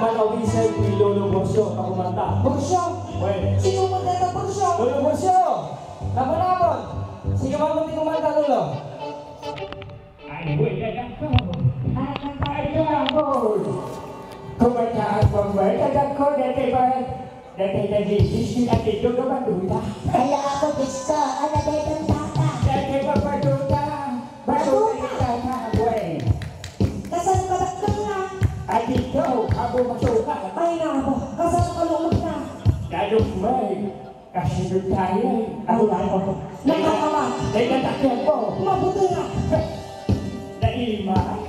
manawisay ni Lolo Borsyo na kumanta. Borsyo? Well, Sino mo dito, Borsyo? Lolo Borsyo! Napon! Sige ba mo kumanta, Lolo? Ay, boy, dadako. Ay, boy. Kumanta ang boy, dadako, dati nagigis at ito na maduda. Kaya ako gusto, ano dito tata? Dati pa maduda. Maduda ka na, boy. Kasal ka ba na? At ito, abo masuka. Ay nako, kasal ka lumot na. Dadong boy, kasi doon tayo. Ako na ako. Nakakawa. Nagtatakyan ko. Mabuti nga. Naima.